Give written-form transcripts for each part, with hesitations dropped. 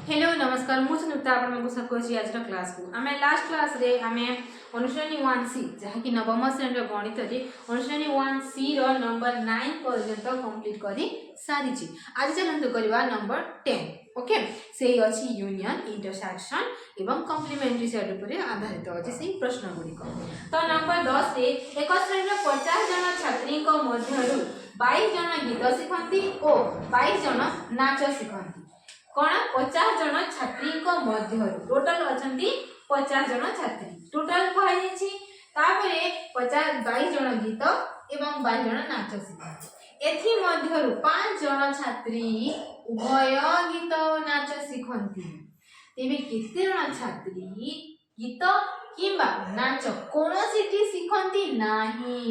Hello नमस्कार मु सुनुता आपन सब कोची आज क्लास को आमे लास्ट क्लास रे आमे अनुश्रेणी 1C जहा कि नवम श्रेणी गणित रे अनुश्रेणी 1C रो नंबर 9 पर्यंत कंप्लीट करी सारी छी। आज चलंतु करबा नंबर 10 ओके से अछि यूनियन इंटरसेक्शन एवं कॉम्प्लीमेंटरी सेट ऊपर आधारित अछि से प्रश्न गुडी को। तो नंबर 10 रे एक श्रेणी रो 50 जन छात्री को मध्यरु 22 जन गीत सिखंती ओ 22 जन नाच सिखंती कौन 50 जन छात्री को मध्य टोटल अछंती 50 जन छात्री टोटल कहै छी। तापरे 22 जन गीत एवं 22 जन नाच सिखंती एथि मध्यरु 5 जन छात्री उभय गीत नाच सिखंती तेबे केते जन छात्री गीत किंबा नाच कोनोसिटी सिखंती नाही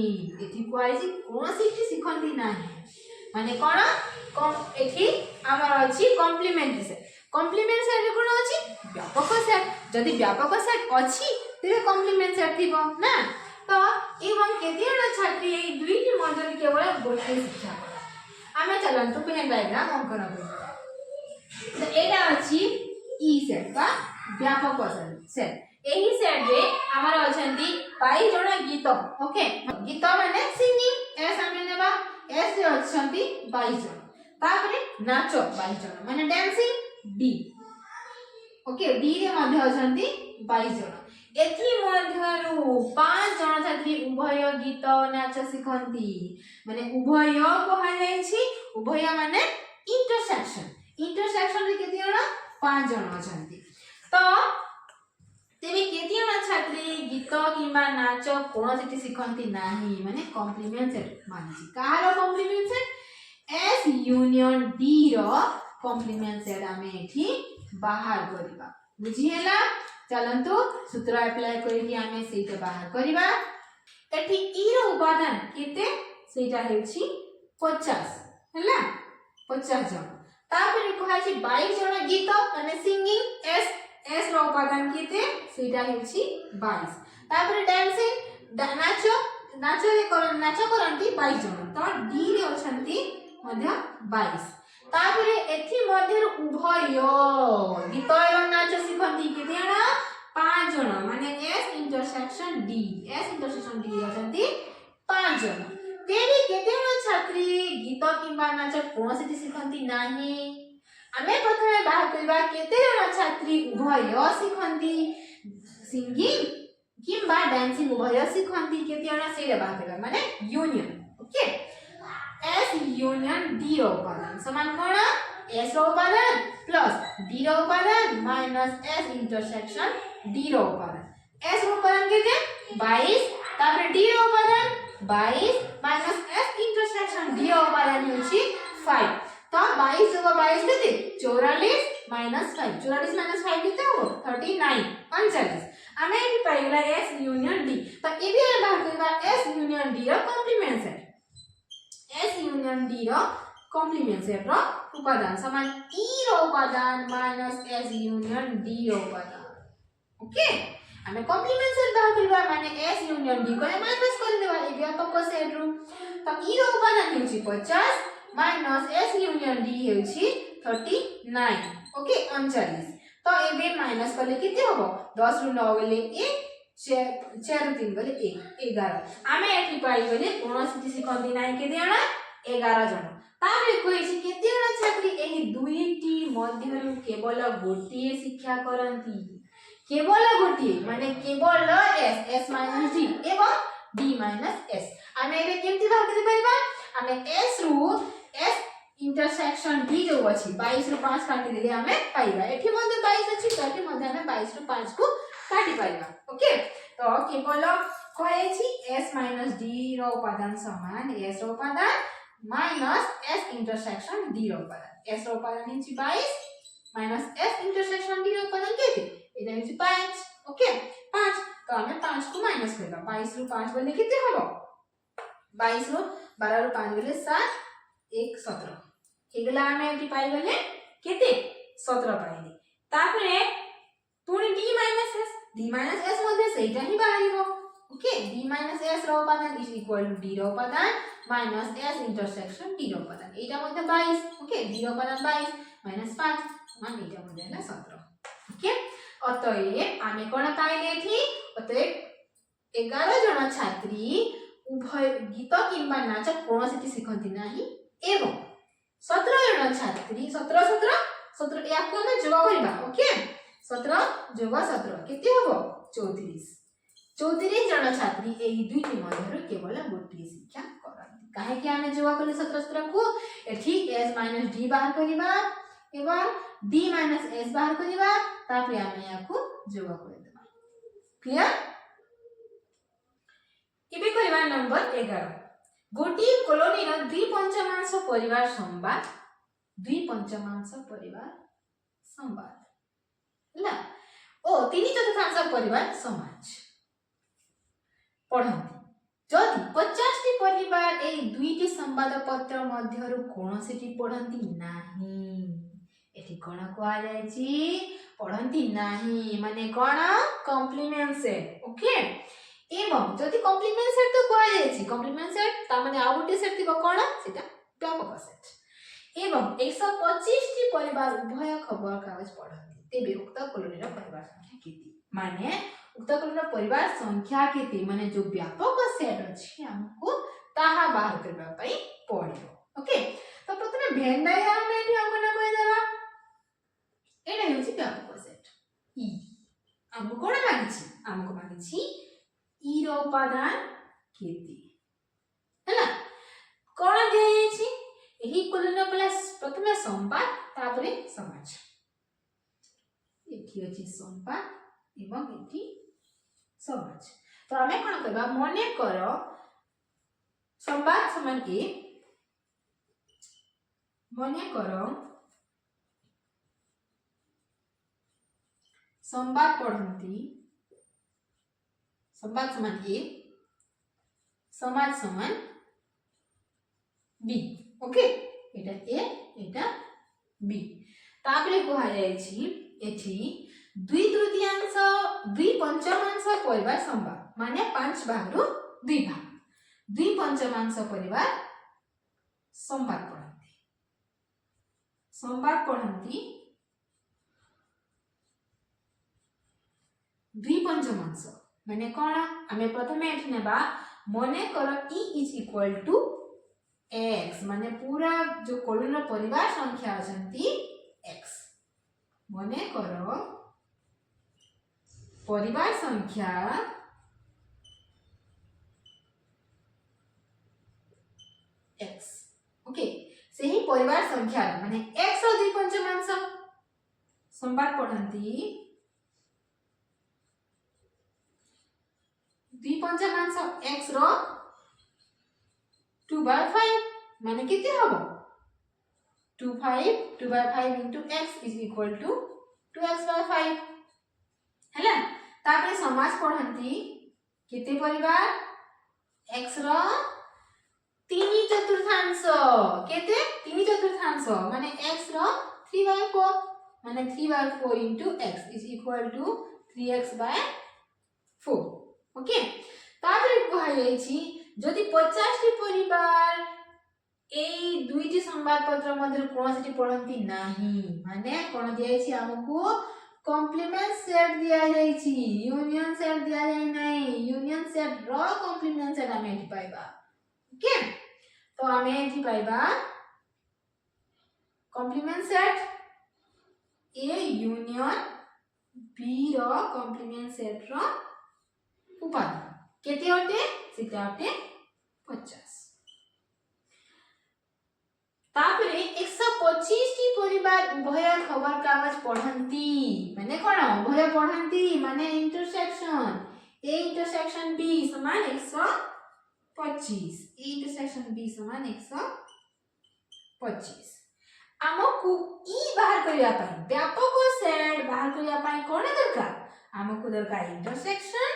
एथि कहै छी कोनोसिटी सिखंती नाही माने कोन एथि हमर अछि कॉम्प्लीमेंटरी सेट कोन अछि व्यापक सेट जदि व्यापक सेट अछि तेबे कॉम्प्लीमेंट सेट थिबो ना। तो एवं केतेन छात्री एई दुईटी मध्यले केवल गोटे शिक्षा आमे चलंतु पेन डायग्राम अंकन करू। तो एटा अछि ई सेट बा व्यापक सेट एही सेट रे हमर अछंती 22 जण गीत ओके गीत माने सिंगिंग एस आमे नेबा एस अछंती 22 जण तापरे नाच 22 जण माने डांसिंग डी ओके डी रे मध्ये अछंती 22 जण एथि मध्यरु 5 जण छात्री उभय गीत नाच सिखंती माने उभय कहै जाय छी उभय माने इंटरसेक्शन रे केते जण 5 जण अछंती। तो तेबे केते जण छात्री गीत किबा नाच कोनोसिटी सिखंती नाही माने कॉम्प्लीमेंट सेट मानछि काହାର complement set S union D रो कॉम्प्लीमेंट सेट आमे एठी बाहर करिबा बुझी हैला। चलंतु सूत्र अप्लाई करिकि आमे सेटा बाहर करिबा एठी ई रो उपादान केते सेटा हेछि 50 हैला 50 जण तापरे कहै छी 22 जण गीत माने सिंगिंग एस रो उपादान केते सेटा हेछि 22 तापरे डांसिंग नाच करंती 22 जण तो डी रे अछंती मध्य 22 तापरे एथि मध्य उभय गीत एवं नाच सिखंती केते जण 5 जण माने एस इंटरसेक्शन डी अछंती 5 जण तेबे केते जण छात्री गीत किबा नाच कोनोसिटी सिखंती नाही आमे प्रथमे बाहर करबा केते जण छात्री उभय सिखंती सिंगिंग किबा डांसिंग उभय सिखंती केते जण से बाहर करबा माने union okay S union D रो उपादान समान कोन एस रो उपादान प्लस डी रो उपादान माइनस एस इंटरसेक्शन डी रो उपादान एस रो उपादान केते 22 तापर डी रो उपादान 22 माइनस एस इंटरसेक्शन डी रो उपादान होछि 5 तो 22 + 22 केते 44 माइनस 5 44 माइनस 5 केते हो 39 39 आमे एठी पाइला एस यूनियन डी तो एबी हम बाहर करबा एस यूनियन डी रो complement set S union D रो कॉम्प्लीमेंट सेट रो उपादान समान ई रो उपादान माइनस एस यूनियन डी रो उपादान ओके हमें कॉम्प्लीमेंट सेट बाहर करबा माने एस यूनियन डी को माइनस कर देबा ए व्यापक सेट रो तो ई रो उपादान हेछि 50 माइनस एस यूनियन डी हेछि 39 ओके 39 तो एबे माइनस करले केते होबो 10 रु 9 गेले 1 4 3 गले 1 11 आमे एठी पाई गले कोनोसिटी सिखंती नाही केते जण 11 जण ताबे कोइ छि केते जण छात्री एही दुईटी मध्यरु केवल गोटिए शिक्षा करंती केवल गोटिए माने केवल एस माइनस डी एवं डी माइनस एस आमे एबे केमति भाग दे परबा आमे एस रु एस इंटरसेक्शन डी जो अछि 22 रु 5 काटि देले आमे पाइबा एठी मध्ये 22 अछि तो एठी मध्ये आमे 22 रु 5 को काटि पाइबा ओके। तो केवल कहै छी s - d रो उपादान समान s रो उपादान माइनस s इंटरसेक्शन d रो उपादान s रो उपादान हिंची 22 माइनस s इंटरसेक्शन d रो उपादान केते एटा हिंची 5 ओके 5 तो हमें 5 को माइनस करबा 22 रु 5 बोले केते हबो 22 रु 12 रु 5 बोले 7 1 17 हेगला हमें एटी पाई गले केते 17 पाइले तापरे पुनी d - s मध्ये सेटा ही बाहरिबो ओके d - s रो उपादान इज इक्वल टू d रो उपादान माइनस s इंटरसेक्शन d रो उपादान एटा मध्ये 22 ओके d रो उपादान 22 - 5 समान एटा मध्ये ହେଲା 17 ओके अतएव आमे कोन पाइले थी अतएव 11 जन छात्री उभय गीत किंबा नाच कोनोसी शिखंती नाही एवं 17 जन छात्री 17 17 17 या को हम जोग करबा ओके 17 जोग 17 केते हबो 34 34 जन छात्री एही दुईटी मध्यरु केवल गोटी शिक्षा करନ୍ତି काहे कि आमे जोग करले 17 17 को एठी s - d बाहर करबा एवं d - s बाहर करबा तापर आमे याको जोग कर देबा क्लियर इबे करबा नंबर 11 गोटी कॉलोनी रो द्वि पंचमांश परिवार संवाद द्वि पंचमांश परिवार संवाद ହେଲା ओ तीन चतुर्थांश परिवार समाज पढନ୍ତି जदि 50 टी परिवार ए दुईटी संवाद पत्र मध्यरु कोनोसीटी पढନ୍ତି नाही एठी कोन कोआ जायछि पढନ୍ତି नाही माने कोन कॉम्प्लीमेंट सेट ओके एवं जदि कॉम्प्लीमेंट सेट तो कोआ जायछि कॉम्प्लीमेंट सेट ता माने आ गोटे सेट थिबो कोन सेटा व्यापक सेट एवं 125 टी परिवार उभय खबर कागज पढନ୍ତି तेबे उक्त कॉलोनी रो परिवार संख्या केति माने उक्त कॉलोनी रो परिवार संख्या केति माने जो व्यापक सेट अछि हमको ताहा बाहर करबा पई पड़िबो ओके तो प्रथमे भेन डायग्राम में हमको ना कोइ देबा एटा होछि व्यापक सेट ई हमको कोन मागिछि ई रो उपादान केति हैला कोन देछि एही कॉलोनी प्लस प्रथमे संवाद तापरे समाज एठी अछि संवाद एवं एठी समाज तो हमें कोन करबा मने करो संवाद समान ए मने करो संवाद पढନ୍ତି संवाद समान ए समाज समान बी ओके एटा ए एटा बी तापरे कोहा जायछि एठी 2/3 2/5 परिवार संवाद माने 5 भाग रु 2 भाग 2/5 परिवार संवाद पढନ୍ତି 2/5 माने कोन हमें प्रथमे एठी नेबा मने कर e is equal to x माने पूरा जो कॉलोनी परिवार संख्या अछंती x मने करो परिवार संख्या x ओके सेही परिवार संख्या माने x रो 2/5 संवाद पढନ୍ତି 2/5 x रो 2/5 माने किते हबो 2/5 into x is equal to 2x/5 हैला तापरे समाज पढନ୍ତି केते परिवार x रो 3/4 केते 3/4 माने x रो 3/4 माने 3/4 into x is equal to 3x/4 okay तापरे कहै जायछि जदि 50 टी परिवार एई दुईटी संवाद पत्र मध्य कोनोसी पढନ୍ତି नाही माने कोन दियाछि हमकु कॉम्प्लीमेंट सेट दिया जायछि यूनियन सेट दिया जाय नै यूनियन सेट रो कॉम्प्लीमेंट सेट हमें एठी पाइबा ओके तो हमें एठी पाइबा complement set A union B रो कॉम्प्लीमेंट सेट रो उपादान केते होते सेटा होते 50 तापरे 125 टी परिवार उभय खबर कागज पढନ୍ତି माने कोन उभय पढନ୍ତି माने इंटरसेक्शन ए इंटरसेक्शन बी समान 125 ए इंटरसेक्शन बी समान 125 हमकु ई बाहर करिया पई व्यापक सेट बाहर करिया पई कोन दरकार हमकु दरकार इंटरसेक्शन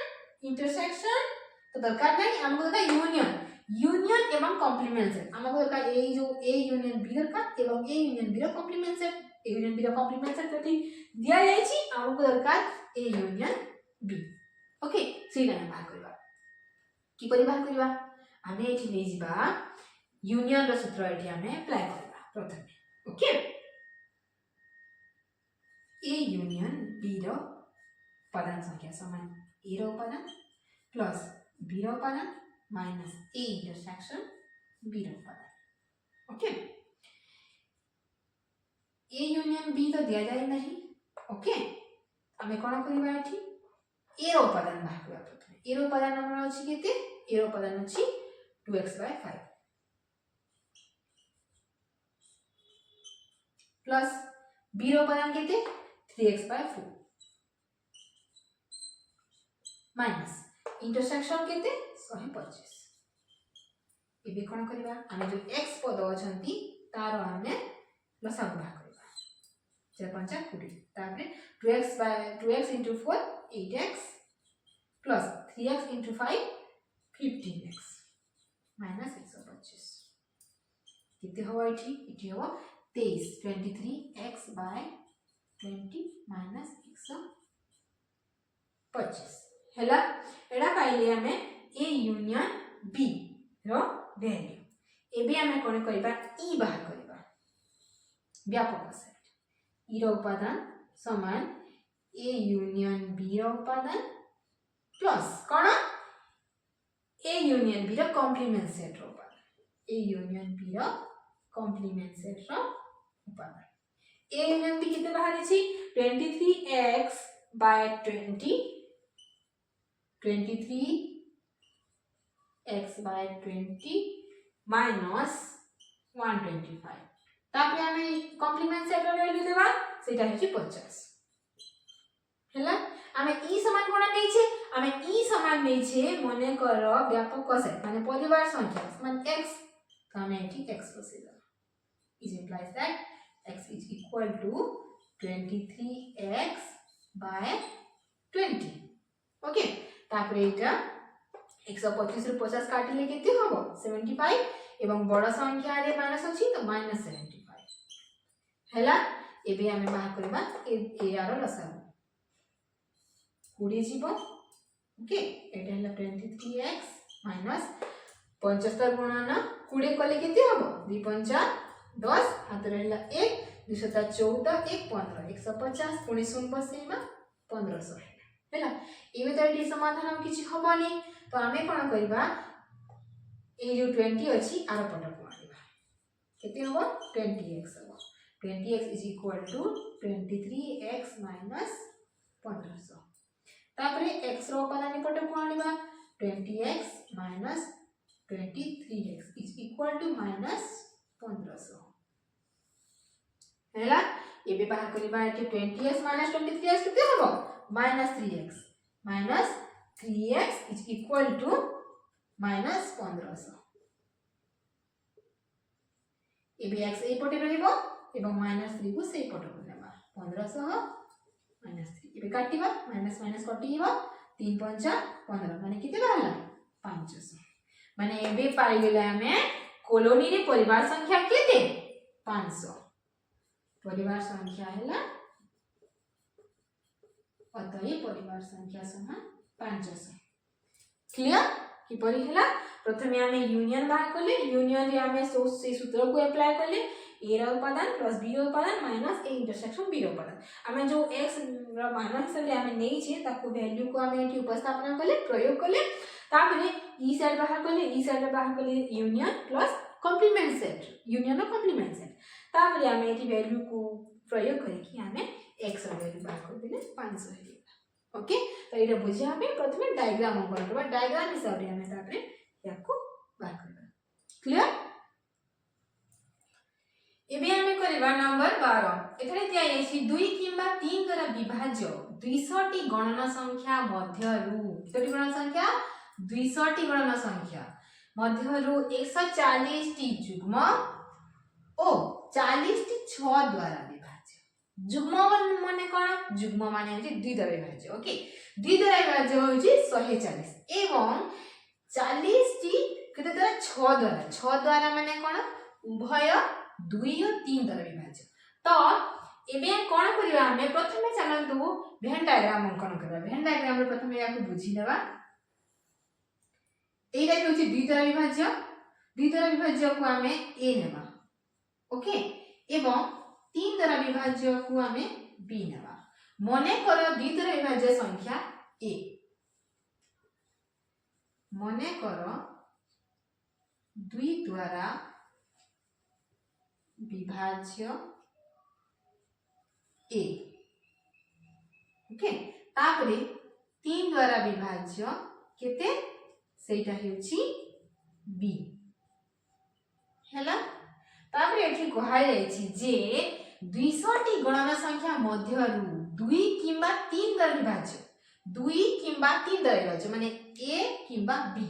तो दरकार नहीं हमको दरकार यूनियन एवं कॉम्प्लीमेंट सेट हमको दरकार ए जो ए यूनियन बी दरकार एवं ए यूनियन बी रो complement set A union B रो कॉम्प्लीमेंट सेट कति दिया जायछि हमको दरकार ए यूनियन बी ओके सेटा हम बाहर करबा की करि बाहर करबा हमें एठी ले जिबा यूनियन रो सूत्र एठी हमें अप्लाई करबा प्रथमे ओके ए यूनियन बी रो उपादान संख्या समान ए रो उपादान प्लस बी रो उपादान माइनस ए इंटरसेक्शन बी रो उपादान ओके ए यूनियन बी तो दिया जाए नहीं ओके आमे कोन करबा एठी ए रो उपादान बाहर करबा प्रथमे ए रो उपादान हमर अछि केते ए रो उपादान अछि 2x/5 प्लस बी रो उपादान केते 3x/4 माइनस इंटरसेक्शन केते 125 एबे कोन करबा आमे जो x पद अछंती तार आमे लसागु बाहर करबा 4 5 20 तापरे 2x into 4 8x plus 3x into 5 15x minus 125 कितने हो इठी इठी हो 23 23x by 20 minus 125 हैला एडा पाइले हमें a यूनियन b रो वैल्यू एबे हमें कोन करबा e बाहर करबा व्यापक सेट e रो उपादान समान a यूनियन b रो उपादान प्लस कोन a यूनियन b रो कॉम्प्लीमेंट सेट रो उपादान a यूनियन b रो कॉम्प्लीमेंट सेट रो उपादान a यूनियन b किते बाहर छी 23x by 20 23x by 20 minus 125 तापरे हमें कॉम्प्लीमेंट सेट रो वैल्यू देबा सेटा है 50 हैला आमे ई समान कोना नै छे आमे ई समान नै छे मने कर व्यापक सेट माने परिवार संख्या समान x तो हमें एठी x बसेला is implies that x is equal to 23x by 20 okay तापरे एटा 125 रु 50 काटिले केते होबो 75 एवं बड़ संख्या रे माइनस अछि तो माइनस 75 हैला एबे हमें बाहर करबा ए आरो लसागु 20 जीवो ओके एटा हला 23x माइनस 75 गुणन 20 कले केते होबो 2 5 10 हाथ रहला 1 214 1 15 150 पुनी सुन बसेमा 1500 हैला एबे तो एटी समाधान हम किछि हबनी तो हमें कोन करबा ए जो 20 अछि आरो पट को आनिबा केते होबो 20x होबो 20x is equal to 23x minus 1500 तापरे x रो उपादान पट को आनिबा 20x minus 23x is equal to minus 1500 हैला एबे बाहर करबा एटी 20x minus 23x केते होबो minus 3x minus 3x is equal to minus 1500 एबे x ए पटे रहइबो एवं minus 3 को से पटे नेबा 1500 minus 3 एबे काटिबा minus minus कटिबो 3 5 15 माने केते रहला 500 माने एबे पाई गेला हमें कॉलोनी रे परिवार संख्या केते 500 परिवार संख्या हैला अतः परिवार संख्या समान 500 क्लियर कि परि हैला प्रथमे हमें यूनियन बाहर करले यूनियन रे हमें से सूत्र को अप्लाई करले ए रो उपादान प्लस बी रो उपादान माइनस ए इंटरसेक्शन बी रो उपादान हमें जो x रो मान हिसाब हमें नै छे ताको वैल्यू को हमें एठी उपस्थापन करले प्रयोग करले तापरे ई साइड बाहर करले ई साइड बाहर करले union plus complement set union रो कॉम्प्लीमेंट सेट तापरे हमें एठी वैल्यू को प्रयोग करके हमें x रो वैल्यू बाहर कर देले 500 है ओके तो एटा बुझिया हमें प्रथमे डायग्राम अंकन करबा डायग्राम हिसाब रे हमें तापरे याको बाहर करबा क्लियर एबे हमें करबा नंबर 12 एथरे दिया अछि 2 किंबा 3 द्वारा विभाज्य 200 टी गणना संख्या मध्यरु केतोटी गणना संख्या 200 टी गणना संख्या मध्यरु 140 टी युग्म ओ 40 टी 6 द्वारा विभाज्य युग्म माने कोन युग्म माने अछि 2 द्वारा विभाज्य ओके 2 द्वारा विभाज्य होछि 140 एवं 40 टी केते द्वारा 6 द्वारा माने कोन उभय 2 और 3 द्वारा विभाज्य तो एबे कोन करिबा हमें प्रथमे चलंतु वेन डायग्राम अंकन करबा वेन डायग्राम रे प्रथमे याको बुझी लेबा एटा होछि 2 द्वारा विभाज्य 2 द्वारा विभाज्य को हमें a नेबा ओके एवं 3 द्वारा विभाज्य को हमें b नेबा मने कर दुई द्वारा विभाज्य संख्या ए मने कर दुई द्वारा विभाज्य ए ओके तापरे 3 द्वारा विभाज्य केते सेटा हेउची बी हैला तापरे एठी कहा जायछि जे 200 टी गणन संख्या मध्यरु 2 किंबा 3 द्वारा विभाज्य 2 किंबा 3 द्वारा विभाज्य माने ए किंबा बी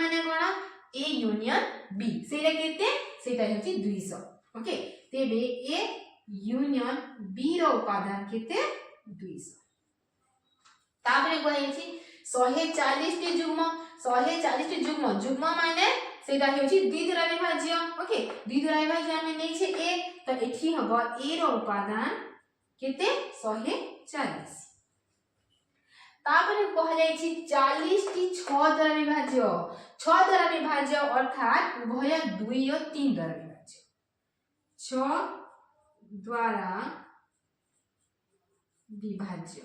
माने कोन ए यूनियन बी सेटा केते सेटा हेउची 200 ओके तेबे ए यूनियन बी रो उपादान केते 200 तापरे कहैछि 140 टी जुग्म माने सेटा हेउछि 2 द्वारा विभाज्य ओके 2 द्वारा विभाज्य हमें नै छे ए तो एठी हबो ए रो उपादान केते 140 तापरे कह जायछि 40 टी 6 द्वारा विभाज्य अर्थात उभय 2 और 3 द्वारा विभाज्य 6 द्वारा विभाज्य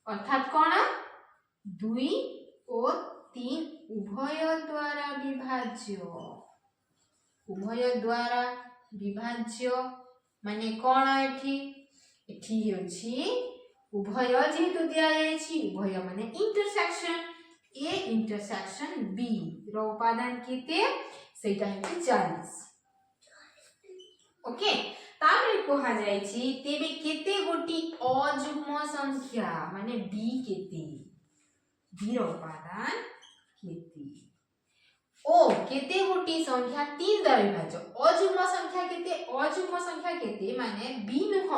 अर्थात कोन 2 और 3 उभय द्वारा विभाज्य माने कोन एठी होछि उभय जेहेतु दिया जायछि उभय माने इंटरसेक्शन ए इंटरसेक्शन बी रो उपादान केते सेटा हेछि 40 ओके तापरे कहा जायछि तेबे केते गोटी अजुग्म संख्या माने बी केते बी रो उपादान केते ओ केते गोटी संख्या 3 द्वारा विभाज्य अजुग्म संख्या केते माने बी नुह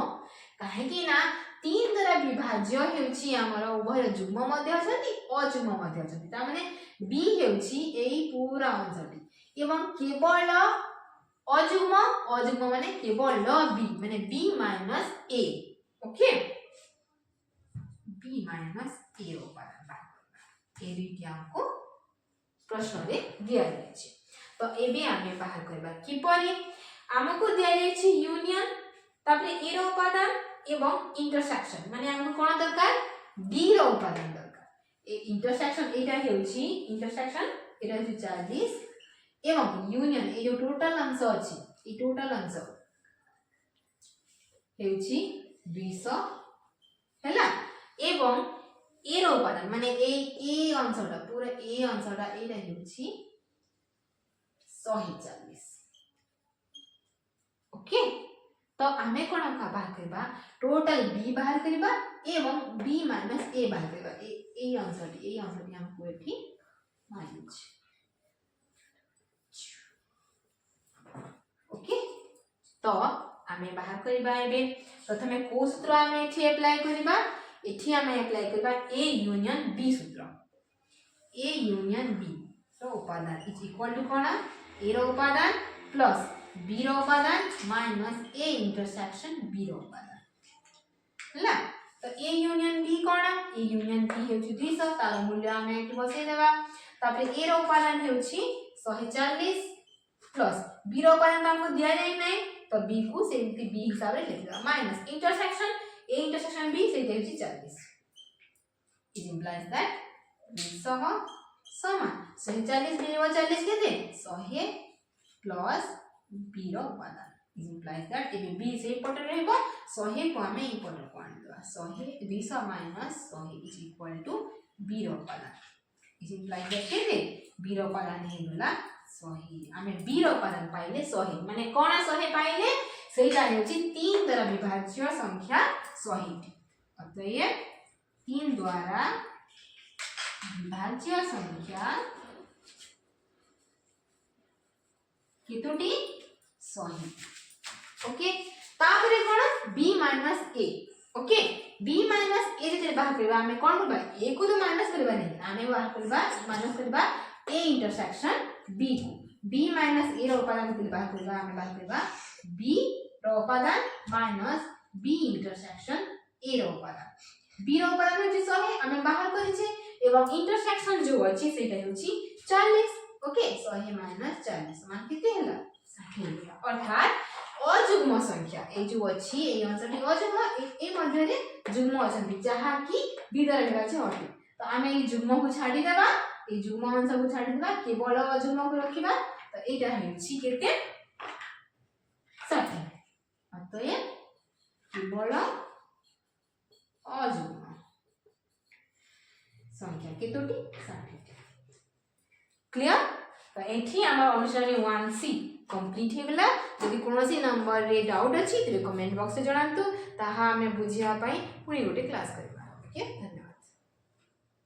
काहे कि ना 3 द्वारा विभाज्य हेउछि हमर उभय जुग्म मध्ये अछति अजुग्म मध्ये अछति ता माने बी हेउछि एई पूरा अंशटी एवं केवल अजुग्म माने केवल बी माने बी माइनस ए ओके बी माइनस ए उपादान बाहर ए रीति हमको प्रश्न रे दिया जायछि तो एबे आमे बाहर करबा किपरि हमको दिया जायछि यूनियन तापरे ए रो उपादान एवं इंटरसेक्शन माने हमको कोन दरकार बी रो उपादान दरकार ए इंटरसेक्शन एटा हेउछि इंटरसेक्शन एटा हेउछि 40 एवं यूनियन ए जो टोटल अंश अछि ए टोटल अंश हेउछि 200 हैला एवं ए रो उपादान माने ए अंशटा पूरा ए अंशटा एटा हेउछि 140 ओके तो हमें कोन का बाहर करबा टोटल बी बाहर करबा एवं बी माइनस ए बाहर करबा ए अंशटी हमको एठी माइनस ओके तो हमें बाहर करबा एबे प्रथमे को सूत्र हमें एठी अप्लाई करबा एठी हमें अप्लाई करबा ए यूनियन बी सूत्र ए यूनियन बी रो उपादान इज इक्वल टू कोन ए रो उपादान प्लस बी रो उपादान माइनस ए इंटरसेक्शन बी रो उपादान हला तो ए यूनियन बी कोन ए यूनियन बी हेउछि 200 तार मूल्य हमें एठी बसै देबा तापर ए रो उपादान हेउछि 140 प्लस बी रो उपादान हमको दिया जाय नै तो बी को सेमति बी हिसाब रे लिखबा minus intersection A intersection B से हेउछि 40 इट इंप्लाइज दैट 200 समान 140 बी रो 40 केते 100 प्लस बी रो उपादान it implies that A B से पट रहबो 100 को हमें ई पट को आन देबा 100 200 माइनस 100 इज इक्वल टू बी रो उपादान इट इंप्लाइज दैट केते बी रो उपादान हेला 100 हमें बी रो उपादान पाइले 100 माने कोन 100 पाइले सेटा हेउछि 3 द्वारा विभाज्य संख्या 100 अतएव 3 द्वारा विभाज्य संख्या केतोटी 100 ओके तापरे कोन b minus a okay b minus a जे बाहर करबा हमें कोन करबा a को तो माइनस करबा नहीं हमें बाहर करबा माइनस करबा a इंटरसेक्शन b को b माइनस a रो उपादान के बाहर करबा हमें बाहर करबा b रो उपादान माइनस b इंटरसेक्शन a रो उपादान b रो उपादान होछि 100 हमें बाहर करि छै एवं इंटरसेक्शन जो अछि सेटा होछि 40 ओके 100 माइनस 40 समान केते हला 60 अर्थात अजुग्म संख्या ए जो अछि ए अंशटी अजुग्म ए मध्य रे जुग्म अछंती जहा कि विदर हेबा छै अटे तो आमे ए जुग्म को छाडी देबा ए जुग्म अंश को छाडी देबा केवल अजुग्म को रखिबा तो एटा हेछि केते 60 अतए केवल अजुग्म संख्या केतोटी 60 क्लियर तो एठी हमर अनुसरणी 1C कंप्लीट हे गला यदि कोनोसी नंबर रे डाउट अछि तो कमेंट बॉक्स से जणांतु ताहा हमें बुझिया पई पुनी गोटे क्लास करबा ओके।